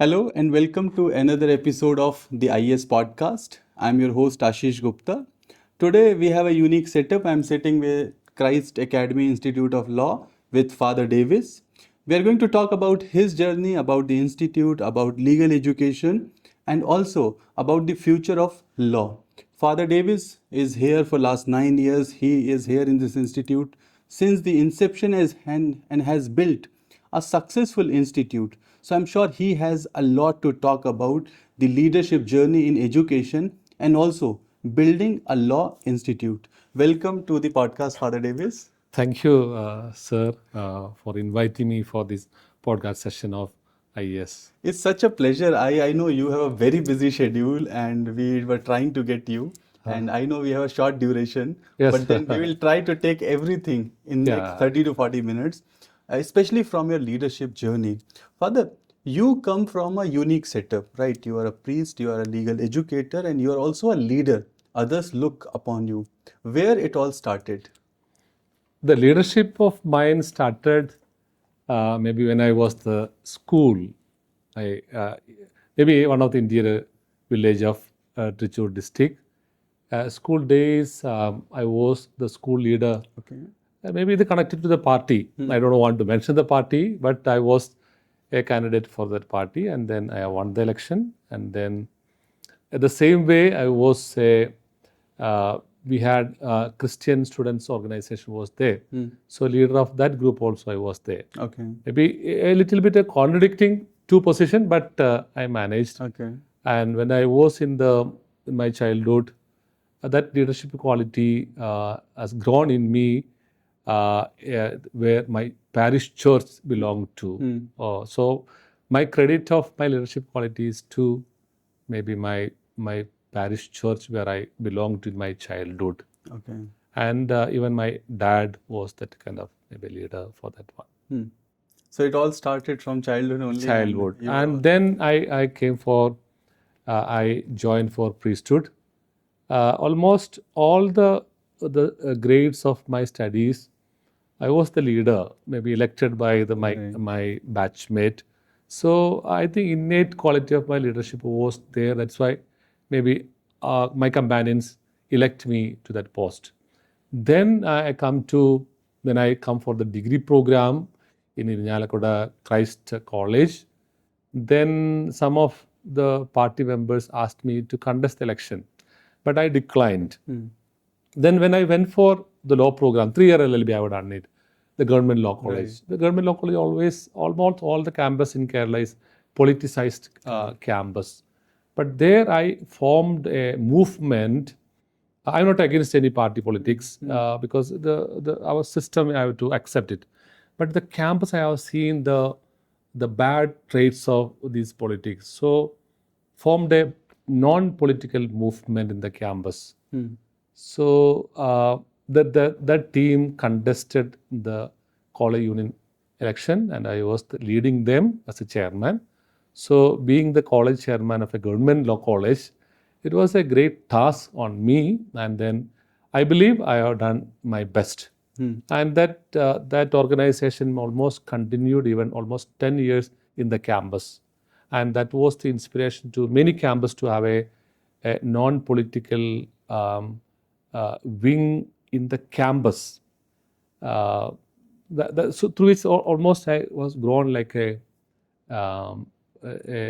Hello and welcome to another episode of the IS podcast. I'm your host Ashish Gupta. Today we have a unique setup. I'm sitting with Christ Academy Institute of Law with Father Davis. We are going to talk about his journey, about the institute, about legal education, and also about the future of law. Father Davis is here for last 9 years. He is here in this institute since the inception and has built a successful institute. So I'm sure he has a lot to talk about the leadership journey in education and also building a law institute. Welcome to the podcast, Father Davis. Thank you, sir, for inviting me for this podcast session of IES. It's such a pleasure. I know you have a very busy schedule and we were trying to get you. And I know we have a short duration, Yes. but then we will try to take everything in next Yeah. 30 to 40 minutes, especially from your leadership journey. Father, you come from a unique setup, right? You are a priest, you are a legal educator, and you are also a leader. Others look upon you. Where it all started? The leadership of mine started maybe when I was the school. I maybe one of the interior village of Trichur district. School days, I was the school leader. Okay. Maybe they connected to the party. I don't want to mention the party, but I was a candidate for that party, and then I won the election. And then, at the same way, I was we had Christian students organization was there. So leader of that group also I was there. Okay. Maybe a little bit contradicting two position, but I managed. Okay. And when I was in my childhood, that leadership quality has grown in me, where my parish church belonged to. So my credit of my leadership quality is to maybe my parish church where I belonged in my childhood. Okay. And even my dad was that kind of maybe leader for that one. So it all started from childhood only. Childhood. You And then I came for, I joined for priesthood. Almost all the grades of my studies, I was the leader, maybe elected by my batchmate. So I think innate quality of my leadership was there. That's why maybe my companions elect me to that post. Then I come for the degree program in Irinjalakuda Christ College. Then some of the party members asked me to contest the election, but I declined. Then when I went for the law program, 3-year LLB I would done it, the government law college. Right. The government law college almost all the campus in Kerala is politicized campus. But there I formed a movement. I'm not against any party politics because our system, I have to accept it. But the campus, I have seen the bad traits of these politics. So formed a non-political movement in the campus. So that team contested the college union election, and I was leading them as a chairman. So being the college chairman of a government law college, it was a great task on me, and then I believe I have done my best. And that organization almost continued even almost 10 years in the campus. And that was the inspiration to many campus to have a non-political wing in the campus. So through which almost I was grown like a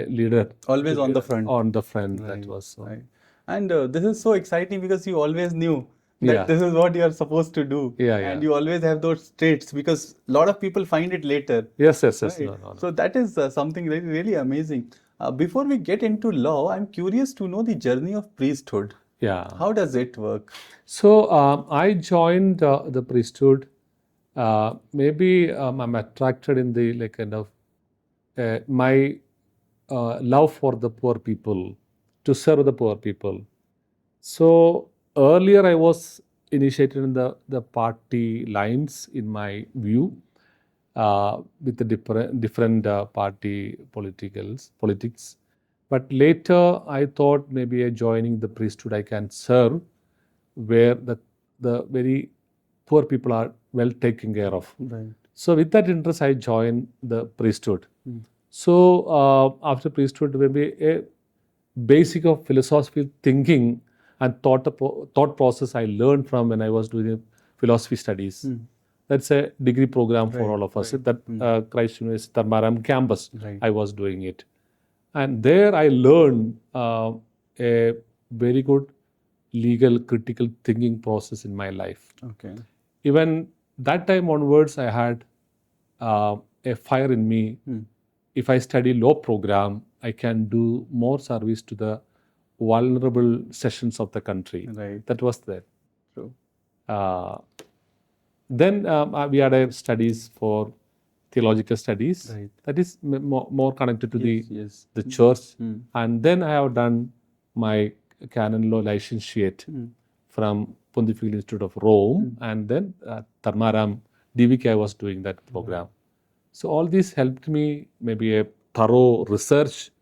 leader. Always on the front. On the front, Right, that was so. right. And this is so exciting because you always knew that Yeah. this is what you are supposed to do. Yeah, And yeah. you always have those traits because a lot of people find it later. Yes. Right. No. So that is something really, really amazing. Before we get into law, I'm curious to know the journey of priesthood. Yeah. How does it work? So I joined the priesthood. Maybe I'm attracted in the like kind of my love for the poor people, to serve the poor people. So earlier I was initiated in the party lines in my view, with the different party politics. But later I thought maybe joining the priesthood I can serve, where the very poor people are well taken care of. Right. So with that interest, I joined the priesthood. So after priesthood, maybe a basic of philosophical thinking and thought process I learned from when I was doing philosophy studies. That's a degree program for all of us. That Christ University Dharmaram campus, I was doing it. And there I learned a very good legal critical thinking process in my life. Okay. Even that time onwards, I had a fire in me. If I study law program, I can do more service to the vulnerable sections of the country. Right. That was there. True. Then we had studies for theological studies. Right. That is more connected to Yes. the church. And then I have done my canon law licentiate from Pontifical Institute of Rome, and then Dharmaram DVK I was doing that program. So all this helped me. Maybe a thorough research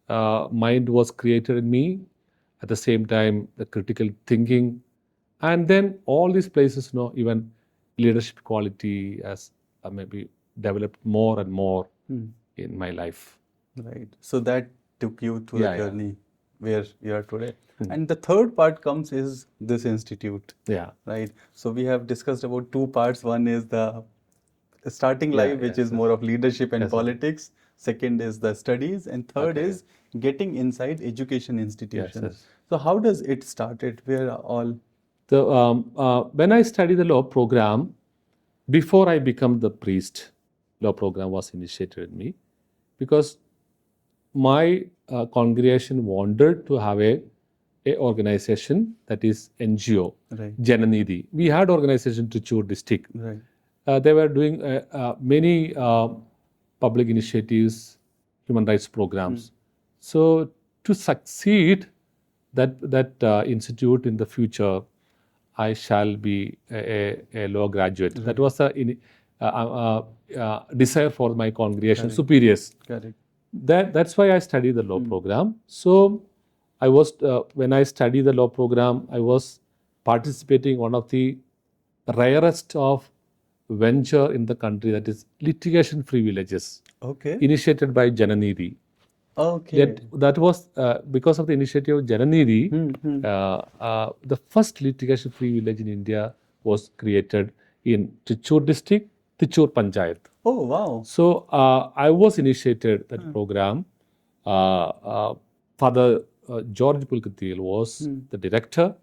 mind was created in me. At the same time, the critical thinking, and then all these places, even leadership quality has maybe developed more and more in my life. Right. So that took you to the Yeah, yeah. journey where you are today. And the third part comes is this institute. Yeah. Right. So we have discussed about two parts. One is the starting life, which is more of leadership and politics. Second is the studies, and third is getting inside education institutions. So how does it started? Where all? When I studied the law program, before I become the priest, law program was initiated in me, because my congregation wanted to have a organization, that is NGO, Right. Jananidhi. We had organization to Trichy district. Right. They were doing many public initiatives, human rights programs. So to succeed that institute in the future, I shall be a law graduate. That was the desire for my congregation superiors. Correct. That's why I studied the law program. So I was when I studied the law program, I was participating one of the rarest of venture in the country, that is litigation-free villages, Okay. initiated by Jananidhi. Okay. That was because of the initiative of Jananidhi, the first litigation-free village in India was created in Trichy district, Trichy Panchayat. Oh, wow. So I was initiated that program. Father George Pulkatil was the director.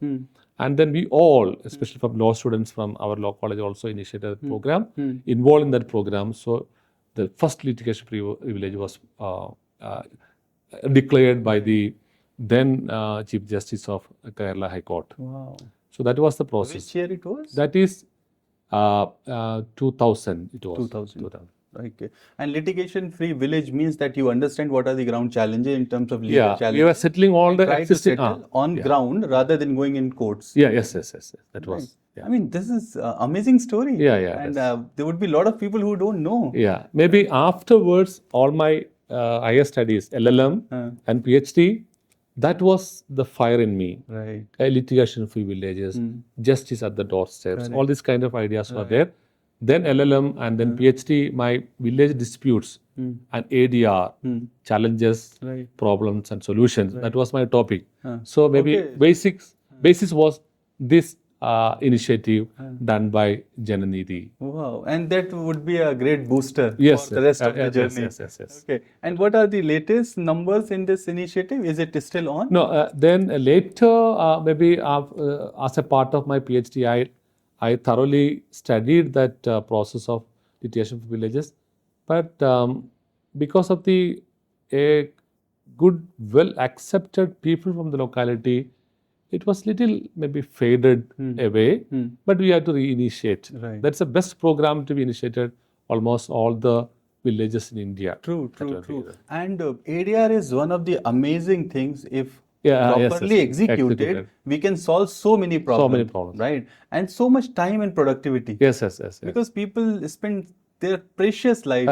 And then we all, especially from law students from our law college, also initiated the program, involved in that program. So the first litigation-free village was declared by the then Chief Justice of Kerala High Court. Wow. So that was the process. Which year it was? That is 2000. It was 2000. Okay. And litigation-free village means that you understand what are the ground challenges in terms of legal challenges. We were settling all the try to existing settle on ground rather than going in courts. Yes. That was. Right. I mean, this is amazing story. Yeah. And there would be a lot of people who don't know. Yeah. Maybe afterwards, all my higher studies, LLM and PhD, that was the fire in me. Right. Litigation-free villages, justice at the doorsteps, all these kind of ideas were there. Then LLM and then PhD, my village disputes and ADR, challenges, problems and solutions. That was my topic. So maybe basis was this initiative done by Jananidhi. Wow. And that would be a great booster for the rest of the journey. Yes. Okay. And what are the latest numbers in this initiative? Is it still on? No, then later, maybe as a part of my PhD, I thoroughly studied that process of litigation for villages. But because of the good, well-accepted people from the locality, it was little maybe faded away, but we had to reinitiate. Right. That's the best program to be initiated almost all the villages in India. True. And ADR is one of the amazing things. If properly executed, we can solve so many problems. Right? And so much time and productivity. Yes. Because people spend their precious life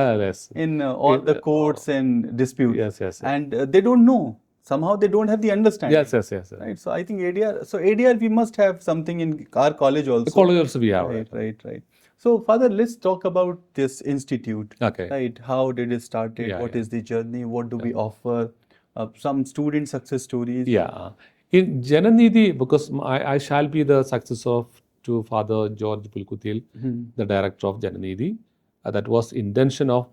in all the courts and disputes. Yes. And they don't know. Somehow they don't have the understanding. Yes. Right. So I think ADR. So ADR we must have something in our college also. The college also we have. Right. So, Father, let's talk about this institute. Okay. Right? How did it started? Yeah, What yeah. is the journey? What do we offer? Some student success stories. Yeah. In Jananidhi, because I shall be the successor to Father George Pulkutil, the director of Jananidhi. That was intention of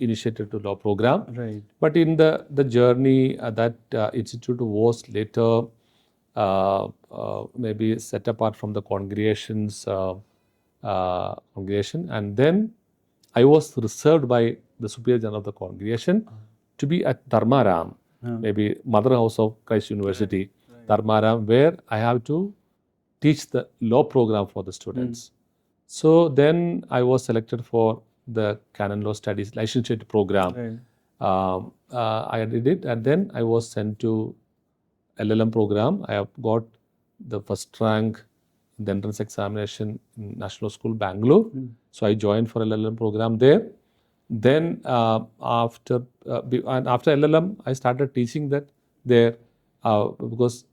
initiated to law program. Right. But in the journey, that institute was later maybe set apart from the congregation, and then I was reserved by the superior general of the congregation to be at Dharmaram, maybe mother house of Christ University, Dharmaram, where I have to teach the law program for the students. So then I was selected for the canon law studies licentiate program. Right. I did it, and then I was sent to LLM program. I have got the first rank in the entrance examination in National School, Bangalore. So I joined for LLM program there. Then after LLM, I started teaching that there because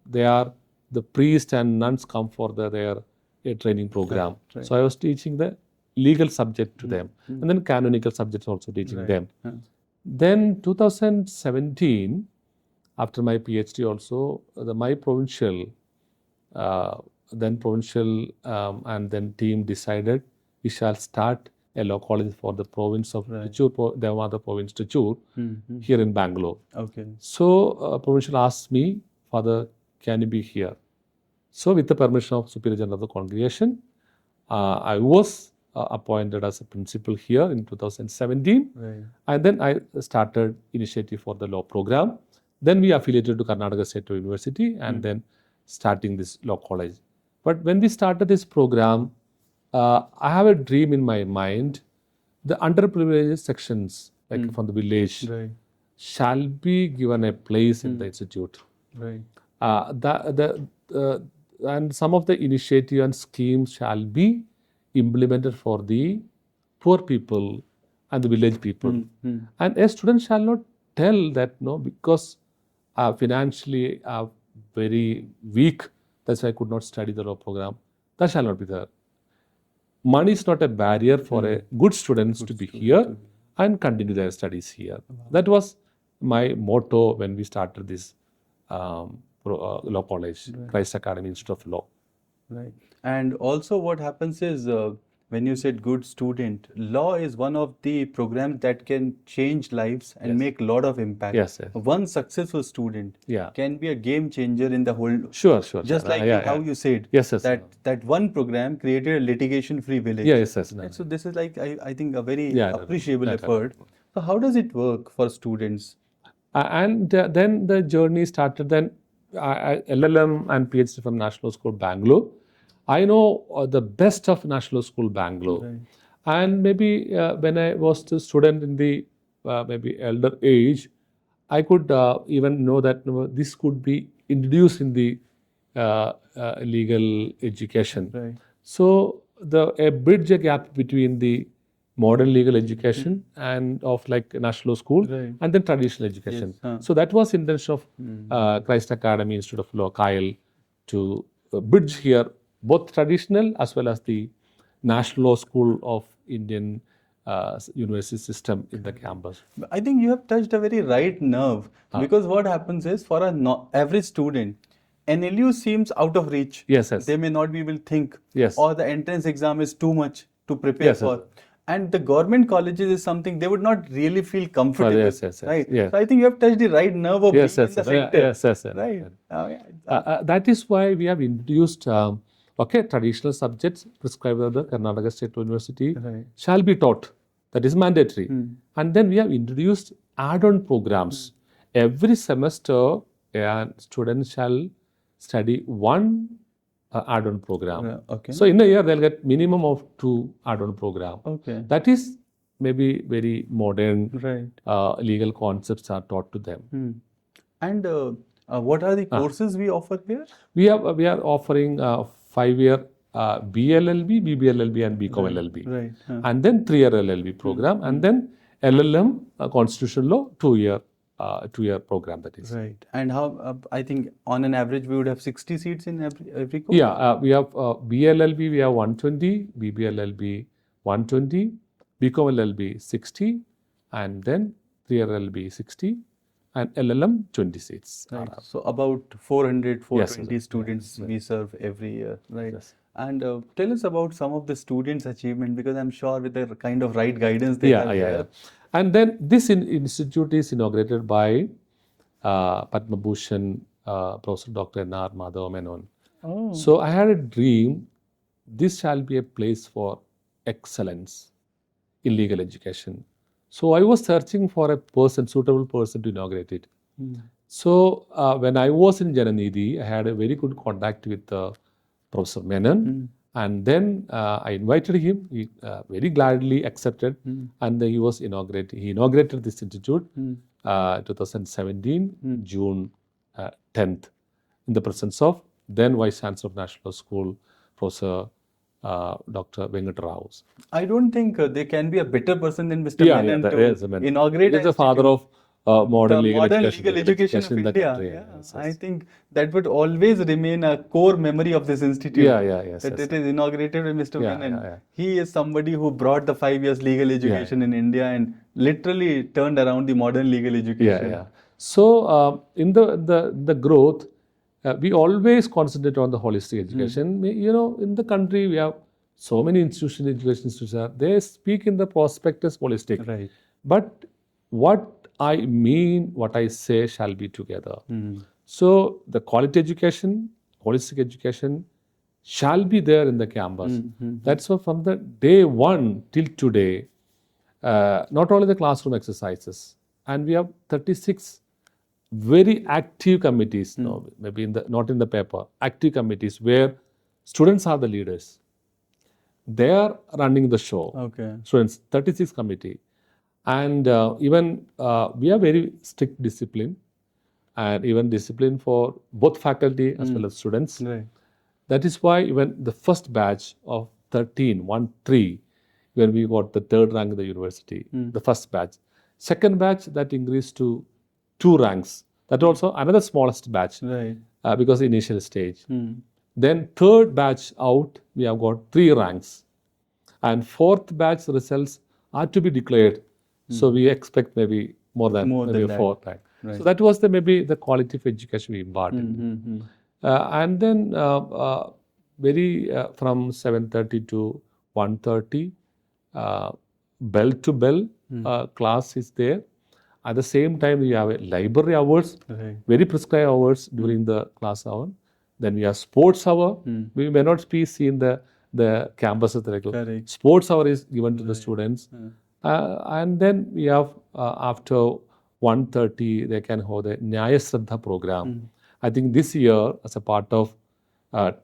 they are the priest and nuns come for their training program. Right. So I was teaching the legal subject to them, and then canonical subjects also teaching them. Then 2017, after my PhD also, my provincial, and then team decided we shall start a law college for the province of Tricur, Devamada province Tricur, here in Bangalore. Okay. So provincial asked me, Father, can you be here? So with the permission of Superior General of the Congregation, I was appointed as a principal here in 2017. Right. And then I started initiative for the law program. Then we affiliated to Karnataka State University and then starting this law college. But when we started this program, I have a dream in my mind. The underprivileged sections, like from the village, Right. shall be given a place in the institute. Right. And some of the initiative and schemes shall be implemented for the poor people and the village people. And a student shall not tell that, no, because financially very weak, that's why I could not study the law program. That shall not be there. Money is not a barrier for a good students to be here and continue their studies here. That was my motto when we started this law college, Christ Academy Institute of Law. Right. And also what happens is when you said good student, law is one of the programs that can change lives and make a lot of impact. Yes, yes. One successful student Yeah. can be a game changer in the whole. Sure. Just like how you said Yes. that one program created a litigation-free village. Yes. Right? So this is like I think a very Yeah, appreciable effort. So how does it work for students? And then the journey started. Then LLM and PhD from National School Bangalore. I know the best of National School Bangalore. Right. And maybe when I was a student in the maybe elder age, I could even know that this could be introduced in the legal education. Right. So a bridge a gap between the modern legal education and of like national school and then traditional education. So that was intention of Christ Academy Institute of Law, Kyle, to bridge here both traditional as well as the National Law School of Indian university system in the campus. I think you have touched a very right nerve because what happens is for an average student, NLU seems out of reach. Yes. They may not be able to think. Yes. Or the entrance exam is too much to prepare for. Yes. And the government colleges is something they would not really feel comfortable. Yes. Right. Yes. So I think you have touched the right nerve of being in the sector. Yes. Right. That is why we have introduced traditional subjects prescribed by the Karnataka State University shall be taught. That is mandatory. And then we have introduced add-on programs. Every semester, a student shall study one add-on program. So in a year, they'll get minimum of 2 add-on program. That is maybe very modern legal concepts are taught to them. And what are the courses we offer here? We are offering 5-year BLLB, BBLLB and BCom LLB. And then 3-year LLB program and then LLM Constitutional Law 2-year 2-year program, that is. Right. And how, I think on an average, we would have 60 seats in every course? Yeah, we have BLLB, we have 120, BBLLB 120, BCom LLB 60, and then 3-year LLB 60, and LLM 20 seats. Right. So about 400, 420 yes, students we serve every year, right? Yes. And tell us about some of the students' achievement, because I'm sure with the kind of right guidance they have here. And then this institute is inaugurated by Padma Bhushan Professor Dr. N.R. Madhav Menon. Oh. So I had a dream, this shall be a place for excellence in legal education. So I was searching for a person, suitable person to inaugurate it. So when I was in Jananidhi, I had a very good contact with Professor Menon. And then I invited him. He very gladly accepted, and then he was inaugurated. He inaugurated this institute 2017, June 10th, in the presence of then Vice Chancellor of National Law School, Professor Dr. Venkatarao. I don't think there can be a better person than Mr. Menon to inaugurate. He is the father of modern legal education of in India. country. Yeah. I think that would always remain a core memory of this institute. That it is inaugurated by Mr. Menon. He is somebody who brought the 5 years legal education in India and literally turned around the modern legal education. So in the growth, we always concentrate on the holistic education. You know, in the country we have so many institutions, education institutions. They speak in the prospectus holistic. Right. But what I mean, what I say shall be together. So the quality education, holistic education shall be there in the campus. That's why from the day one till today, not only the classroom exercises, and we have 36 very active committees, no, maybe not in the paper, active committees where students are the leaders. They are running the show. Okay. Students, 36 committee. And even we have very strict discipline, and even discipline for both faculty as well as students. Right. That is why even the first batch of 13, when we got the 3rd rank in the university, the first batch. Second batch, that increased to 2 ranks. That also another smallest batch, Right. Because the initial stage. Then 3rd batch out, we have got 3 ranks. And 4th batch results are to be declared. So we expect maybe more than 4 rank. Right. So that was maybe the quality of education we imparted. And then from 7:30 to 1:30, bell to bell class is there. At the same time, we have library hours, very prescribed hours during the class hour. Then we have sports hour. We may not be seeing the campus at the regular. Sports hour is given to the students. And then we have after 1:30, they can hold a Nyaya Shraddha program. I think this year, as a part of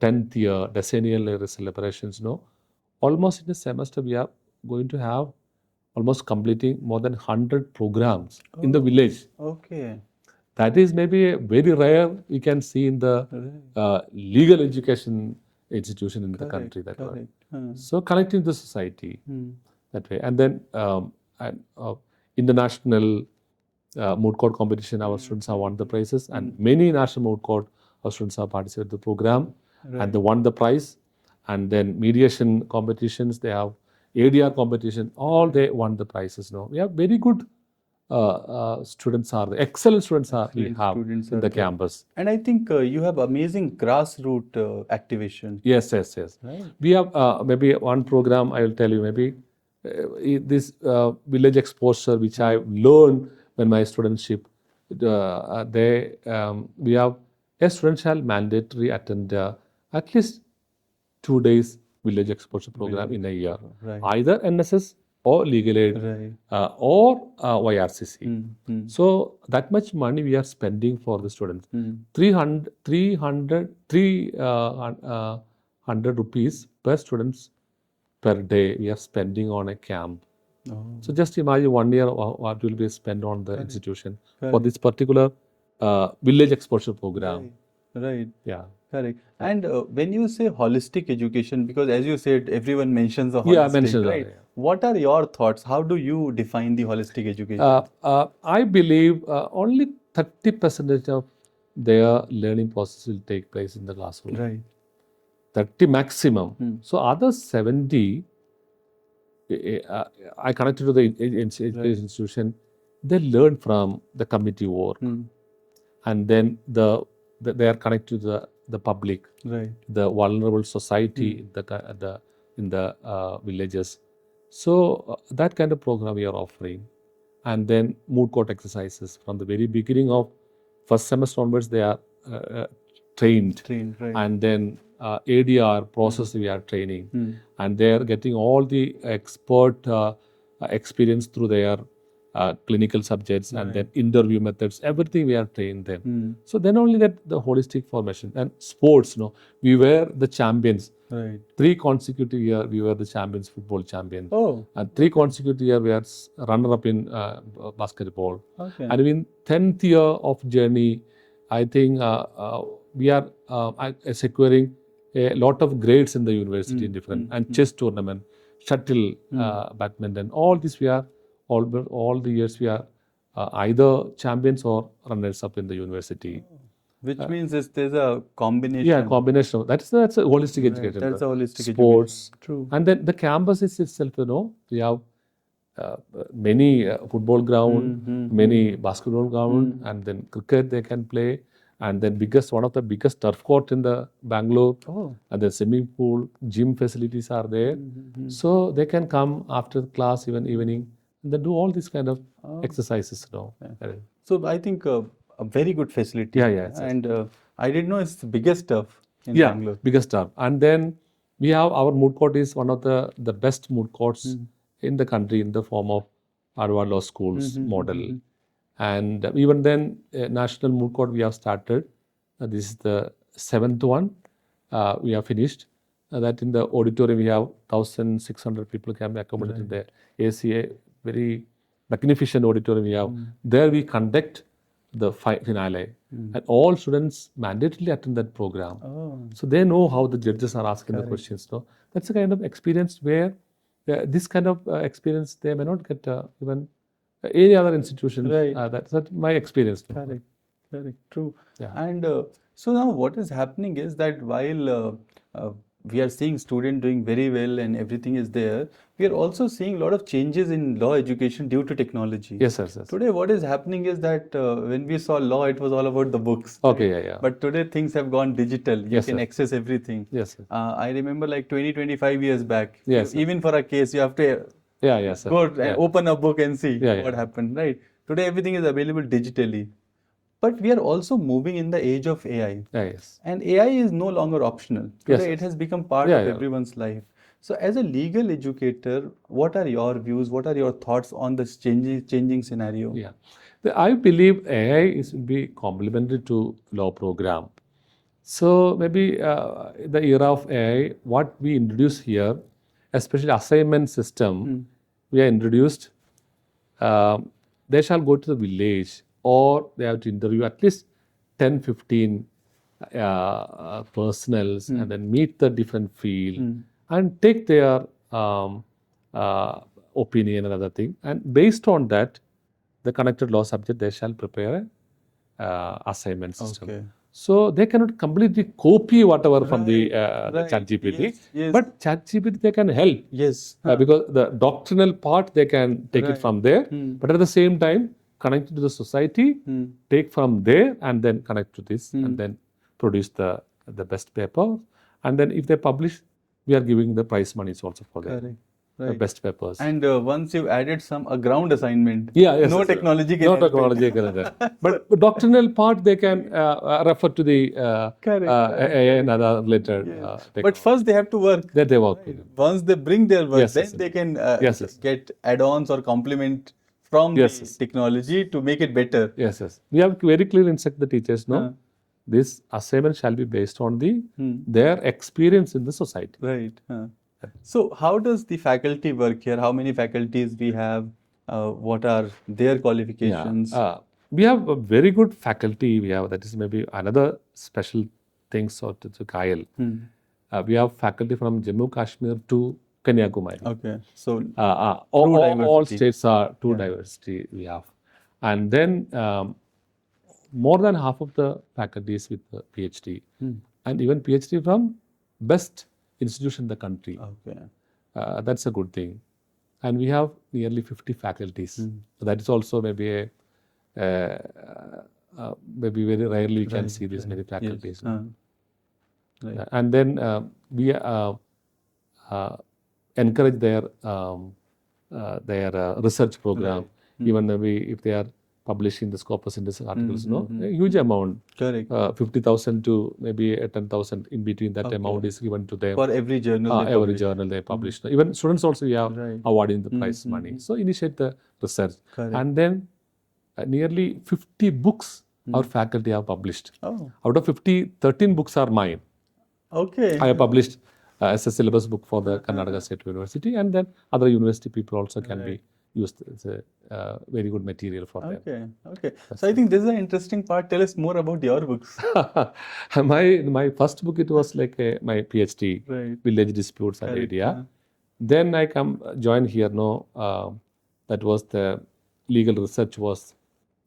10th year decennial celebrations, almost in a semester, we are going to have almost completing more than 100 programs in the village. Okay. That is maybe very rare we can see in the legal education institution in the country. That way. So connecting the society that way. And then international moot court competition, our students have won the prizes, and many national moot court, our students have participated in the program and they won the prize. And then mediation competitions, they have ADR competition, all they won the prizes. We have very good students excellent students we have in the campus. And I think you have amazing grassroots activation. Yes. Right. We have maybe one program, I will tell you, maybe this village exposure, which I learned when my studentship, we have a student shall mandatory attend at least 2 days village exposure program in a year. Right. Either NSS or legal aid or YRCC. So that much money we are spending for the students. 300 rupees per students per day we are spending on a camp. So just imagine 1 year what will be spent on the institution for this particular village exposure program. Right. Yeah. Correct. And when you say holistic education, because as you said, everyone mentions the Yeah, I holistic, mentioned that. right? What are your thoughts? How do you define the holistic education? I believe only 30% of their learning process will take place in the classroom. Right. 30 maximum. So other 70, I connected to the education institution, they learn from the community work. And then they are connected to the public, Right. the vulnerable society in the villages. So that kind of program we are offering. And then mood court exercises from the very beginning of first semester onwards, they are trained. Right. And then ADR process we are training. And they are getting all the expert experience through their clinical subjects and then interview methods, everything we are trained them. So then only that the holistic formation and sports, we were the champions. Right. 3 consecutive year we were the champions, football champions. Oh. And 3 consecutive year we are runner-up in basketball. Okay. And in 10th year of journey, I think we are securing a lot of grades in the university in different and chess tournament, shuttle, badminton, all this we are all the years we are either champions or runners up in the university. Which means there's a combination. Yeah, combination. That's a holistic education. That's a holistic sports. education. True. And then the campus is itself, we have many football ground, many basketball ground, and then cricket they can play. And then one of the biggest turf court in the Bangalore, and the swimming pool, gym facilities are there. So they can come after class, even evening, and then do all these kind of exercises. So I think a very good facility. Yeah. And I didn't know it's the biggest turf in Bangalore. Biggest turf. And then we have our moot court is one of the best moot courts in the country in the form of Harvard Law School's model. And even then, National Moot Court we have started. This is the 7th one. We have finished. That in the auditorium we have 1,600 people can be accommodated in the ACA, very magnificent auditorium we have. There we conduct the finale. And all students mandatorily attend that program. So they know how the judges are asking the questions. That's a kind of experience where this kind of experience they may not get even any other institution. That's my experience. Correct. True. Yeah. And so now what is happening is that while we are seeing students doing very well and everything is there, we are also seeing a lot of changes in law education due to technology. Yes, sir. Today what is happening is that when we saw law, it was all about the books. Okay, yeah. But today things have gone digital. You can access everything. Yes, sir. I remember like 25 years back. Yes, even for a case, you have to go and open a book and see what happened, right? Today everything is available digitally. But we are also moving in the age of AI. Yes. And AI is no longer optional. Today it has become part of everyone's life. So as a legal educator, what are your views? What are your thoughts on this changing scenario? Yeah. I believe AI will be complementary to law program. So maybe the era of AI, what we introduce here, especially assignment system, we are introduced. They shall go to the village or they have to interview at least 10, 15 personals and then meet the different field and take their opinion and other thing. And based on that, the connected law subject, they shall prepare a assignment system. Okay. So they cannot completely copy whatever from the ChatGPT, but ChatGPT they can help. Yes. Because the doctrinal part they can take it from there, but at the same time connect to the society, take from there and then connect to this and then produce the best paper. And then if they publish, we are giving the prize monies also for them. The best papers. And once you've added a ground assignment, no technology can help. No technology can help. But doctrinal part, they can refer to the AI and other related. But first they have to work. They work. Once they bring their work, then they can get add-ons or complement from the technology to make it better. Yes. We have very clear instruct the teachers, this assignment shall be based on their experience in the society. Right. So how does the faculty work here? How many faculties we have? What are their qualifications? We have a very good faculty. We have, that is maybe another special things or to Kyle. We have faculty from Jammu Kashmir to Kanyakumari. Okay. So All diversity. states are true diversity we have. And then more than half of the faculty is with the PhD. And even PhD from best institution in the country. Okay. That's a good thing. And we have nearly 50 faculties. So that is also maybe maybe very rarely you can see this many faculties. Right. And then we encourage their research program, even maybe if they are publishing the Scopus Index articles, a huge amount. Correct. 50,000 to maybe 10,000 in between that amount is given to them. For every journal they Every publish. journal they publish. Even students also we are awarding the prize money. So initiate the research. Correct. And then nearly 50 books our faculty have published. Oh. Out of 50, 13 books are mine. Okay. I have published as a syllabus book for the Karnataka State University, and then other university people also can be used as a very good material for them. Okay. So I think this is an interesting part. Tell us more about your books. My first book, it was like my PhD, Village Disputes and Area. Then I join here. That was the legal research was.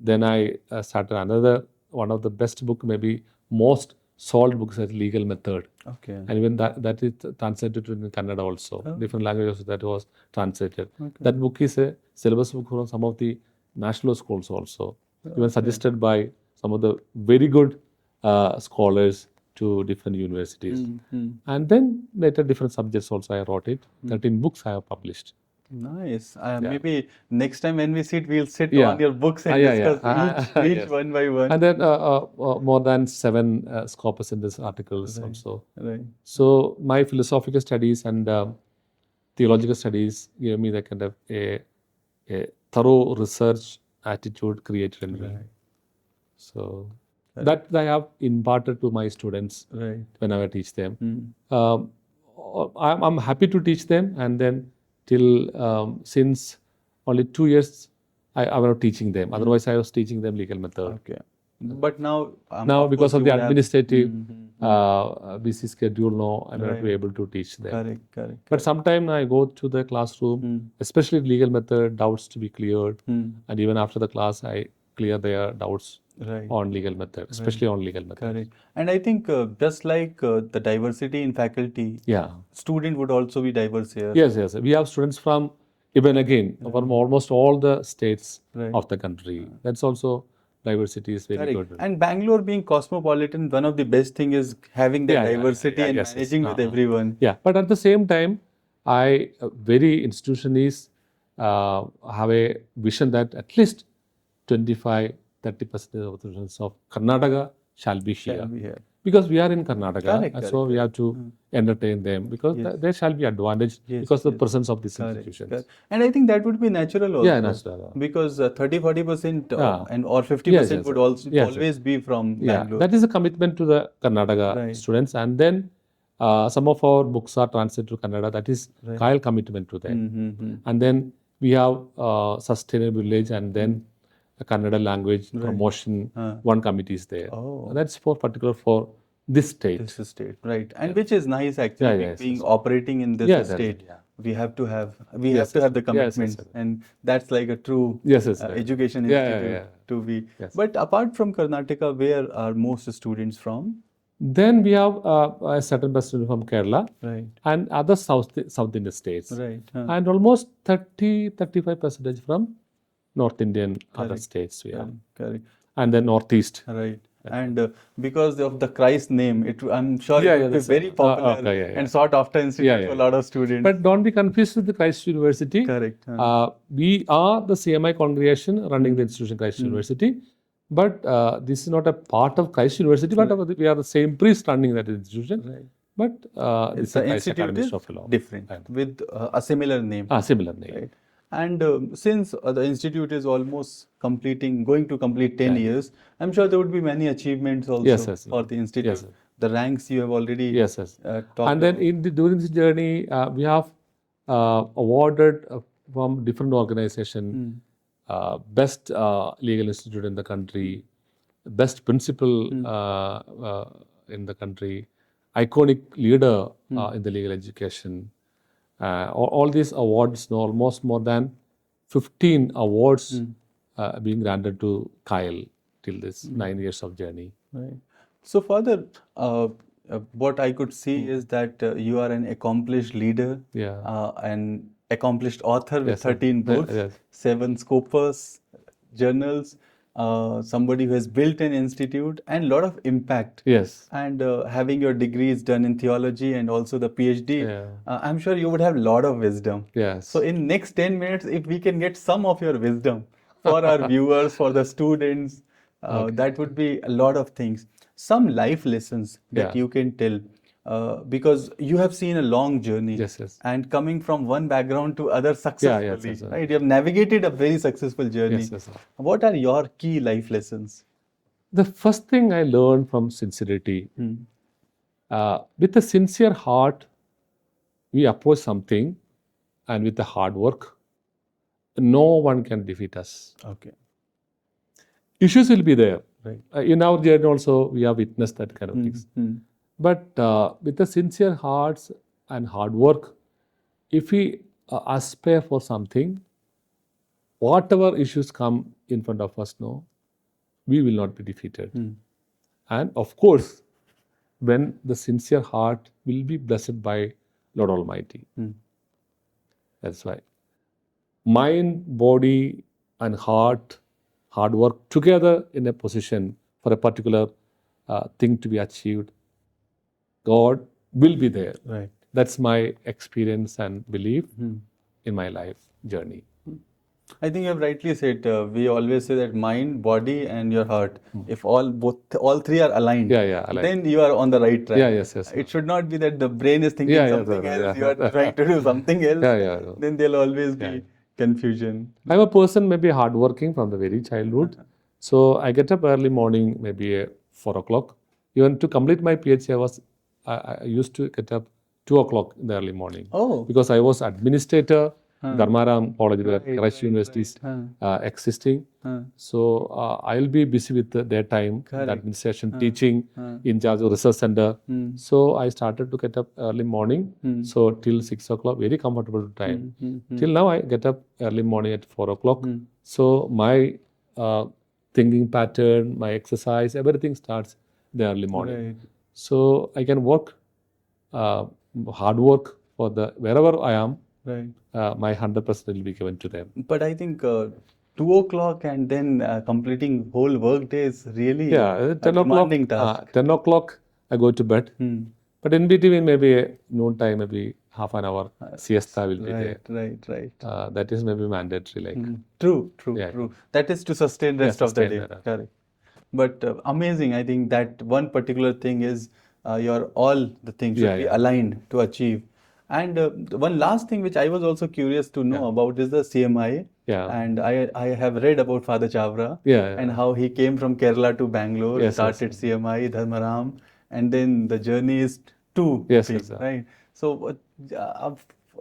Then I started another one of the best book, maybe most solved books as Legal Method. Okay. And even that is translated in Kannada also. Different languages that was translated. That book is a syllabus book from some of the national schools also. Even suggested by some of the very good scholars to different universities. And then later different subjects also I wrote it. 13 books I have published. Nice. Maybe next time when we sit, we'll sit on your books and discuss each one by one. And then more than 7 Scopus Index articles also. Right. So my philosophical studies and theological studies gave me the kind of a thorough research attitude created in me. So that I have imparted to my students whenever I teach them. I'm happy to teach them, and then till since only 2 years I was not teaching them. Otherwise, I was teaching them legal method. Okay. But now because of the administrative busy schedule, I'm not able to teach them. Correct. But sometimes I go to the classroom, especially legal method, doubts to be cleared. And even after the class, I clear their doubts on legal method, especially on legal method. Correct. And I think just like the diversity in faculty, student would also be diverse here. Yes. We have students from, even again, from almost all the states of the country. That's also, diversity is very good. And Bangalore being cosmopolitan, one of the best thing is having the diversity and managing with everyone. But at the same time, very institution is have a vision that at least 25-30% of the students of Karnataka shall be here. Because we are in Karnataka, so we have to entertain them, because there shall be advantage because of the presence of these institutions. And I think that would be natural also. Natural. Because 30-40% and or 50% would also always be from Bangalore. That is a commitment to the Karnataka students. And then some of our books are translated to Kannada. That is Kyle commitment to them. And then we have Sustainable Village, and then Kannada language promotion, one committee is there. And that's particular for this state. And which is nice actually, being operating in this state. We have to have the commitment, and that's like a true education institute to be. But apart from Karnataka, where are most students from? Then we have a certain percentage from Kerala and other South Indian states. And almost 30-35% from North Indian other states we have. And then Northeast. And because of the Christ name, I'm sure it will be very popular and sought after institute for a lot of students. But don't be confused with the Christ University. We are the CMI congregation running the institution Christ University. But this is not a part of Christ University, but we are the same priest running that institution. But it's the institute is different with a similar name. Similar name. And since the institute is almost going to complete 10 years, I'm sure there would be many achievements also for the institute. The ranks you have already talked And then during this journey, we have awarded from different organizations, best legal institute in the country, best principal in the country, iconic leader in the legal education. All these awards, almost more than 15 awards being granted to Kyle till this 9 years of journey. Right. So, Father, what I could see is that you are an accomplished leader, Yeah. an accomplished author with Yes, sir. 13 books, Yes. 7 scopus, journals, somebody who has built an institute and a lot of impact. Yes. And having your degrees done in theology and also the PhD, Yeah. I'm sure you would have a lot of wisdom. Yes. So, in next 10 minutes, if we can get some of your wisdom for our viewers, for the students, that would be a lot of things. Some life lessons that Yeah. you can tell, because you have seen a long journey. Yes, yes. And coming from one background to other Yeah, successfully, yes, yes. right? You have navigated a very successful journey. Yes, yes, sir. What are your key life lessons? The first thing I learned from sincerity, with a sincere heart, we approach something, and with the hard work, no one can defeat us. Okay. Issues will be there. Right. In our journey also, we have witnessed that kind of things. Hmm. But with the sincere hearts and hard work, if we aspire for something, whatever issues come in front of us, no, we will not be defeated. And of course, when the sincere heart will be blessed by Lord Almighty. That's why mind, body, and heart, hard work together in a position for a particular thing to be achieved, God will be there. Right. That's my experience and belief in my life journey. I think you have rightly said. We always say that mind, body, and your heart. If all three are aligned, aligned. then you are on the right track. Yeah, yes, yes. It should not be that the brain is thinking something else. You are trying to do something else. Then there'll always be confusion. I'm a person maybe hardworking from the very childhood. So I get up early morning, maybe 4 o'clock. Even to complete my PhD, I used to get up 2 o'clock in the early morning. Oh. Because I was administrator, Dharmaram College, where Grassroots universities existing. So I'll be busy with the daytime, the administration, teaching, in charge of research center. So I started to get up early morning. So till 6 o'clock, very comfortable time. Till now, I get up early morning at 4 o'clock. So my thinking pattern, my exercise, everything starts the early morning. Right. So I can work, hard work for the wherever I am. Right. My 100% will be given to them. But I think 2 o'clock and then completing whole work day is really a 10 o'clock. demanding task. 10 o'clock, I go to bed. But in between, maybe noon time, maybe half an hour siesta will be there. Right. That is maybe mandatory. Like True. Yeah. That is to sustain rest of the day. sustain that. Correct. But amazing. I think that one particular thing is all the things should be aligned to achieve. And one last thing which I was also curious to know about is the CMI. And I have read about Father Chavara and how he came from Kerala to Bangalore, started CMI, Dharmaram, and then the journey is to right? So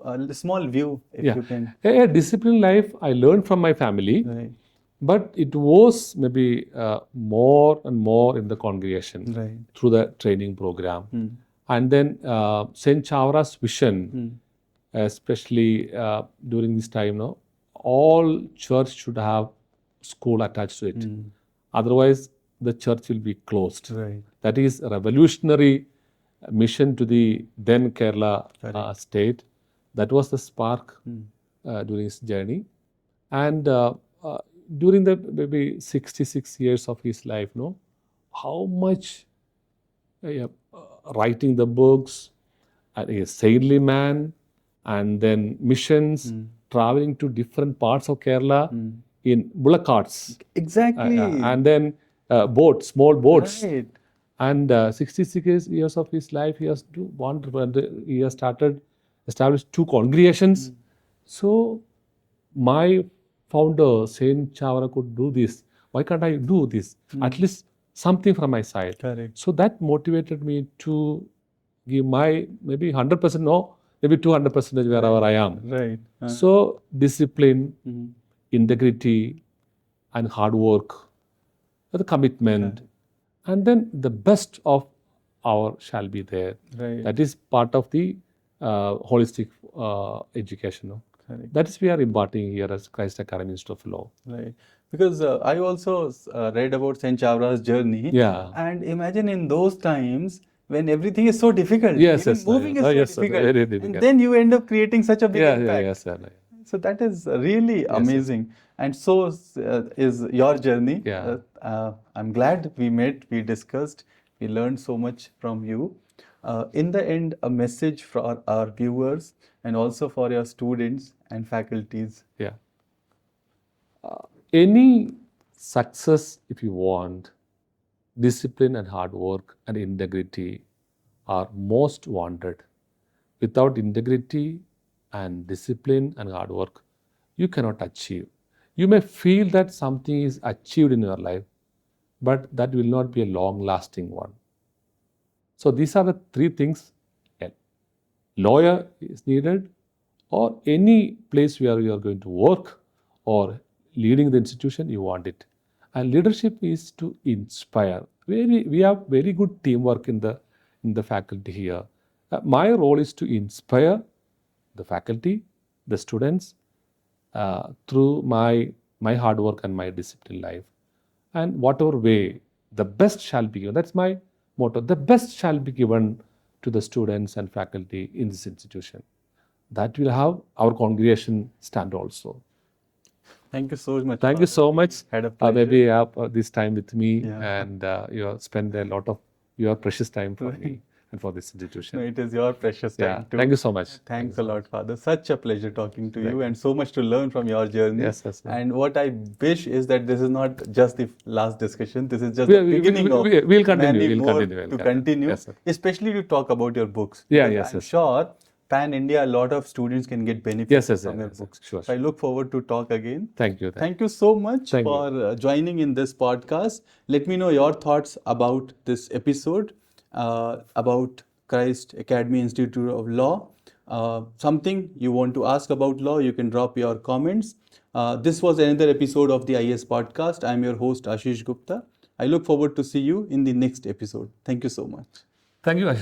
a small view, if you can. A disciplined life I learned from my family. Right. But it was maybe more and more in the congregation through the training program. And then Saint Chavara's vision, especially during this time, no, all church should have school attached to it. Otherwise, the church will be closed. Right. That is a revolutionary mission to the then Kerala state. That was the spark during his journey. And during the maybe 66 years of his life, no, how much writing the books, a saintly man, and then missions, traveling to different parts of Kerala in bullock carts. Exactly. And then boats, small boats. Right. And 66 years of his life, he has do wonderful. And he has established 2 congregations. So my founder, Saint Chavara, could do this. Why can't I do this? At least something from my side. Correct. So that motivated me to give my maybe 100%, no, maybe 200% wherever I am. Right. So discipline, integrity, and hard work, the commitment, and then the best of hour shall be there. Right. That is part of the holistic education. No? Correct. That is we are imparting here as Christ Academy Institute of Law. Right. Because I also read about Saint Chavara's journey. Yeah. And imagine in those times when everything is so difficult. Yes, Even yes, moving is oh, so yes, sir, difficult. very And difficult. then you end up creating such a big Yeah, impact. yes, sir. So that is really amazing. And so is your journey. Yeah. I'm glad we met, we discussed, we learned so much from you. In the end, a message for our viewers and also for your students and faculties. Yeah. Any success, if you want, discipline and hard work and integrity are most wanted. Without integrity and discipline and hard work, you cannot achieve. You may feel that something is achieved in your life, but that will not be a long-lasting one. So these are the three things. A lawyer is needed, or any place where you are going to work or leading the institution, you want it. And leadership is to inspire. We have very good teamwork in the faculty here. My role is to inspire the faculty, the students, through my hard work and my disciplined life. And whatever way, the best shall be given. That's my motto. The best shall be given to the students and faculty in this institution. That will have our congregation stand also. Thank you so much. Thank you so much. Had a pleasure. Maybe you have this time with me, Yeah. and you have spent a lot of your precious time for me and for this institution. No, it is your precious time Yeah. too. Thank you so much. Thanks a lot, Father. Such a pleasure talking to Thank you and so much to learn from your journey. Yes, yes, yes. And what I wish is that this is not just the last discussion. This is just We- the we- beginning we- of we'll continue, many we'll more continue, we'll to continue. continue, Yes, sir. especially to talk about your books. Yeah, Because yes, I'm yes. sure pan India, a lot of students can get benefits Yes, yes, from your yes, books. sure, So I look forward to talk again. Thank you. Thank you so much Thank you. for joining in this podcast. Let me know your thoughts about this episode, about Christ Academy Institute of Law. Something you want to ask about law, you can drop your comments. This was another episode of the IS podcast. I'm your host, Ashish Gupta. I look forward to see you in the next episode. Thank you so much. Thank you, Ashish.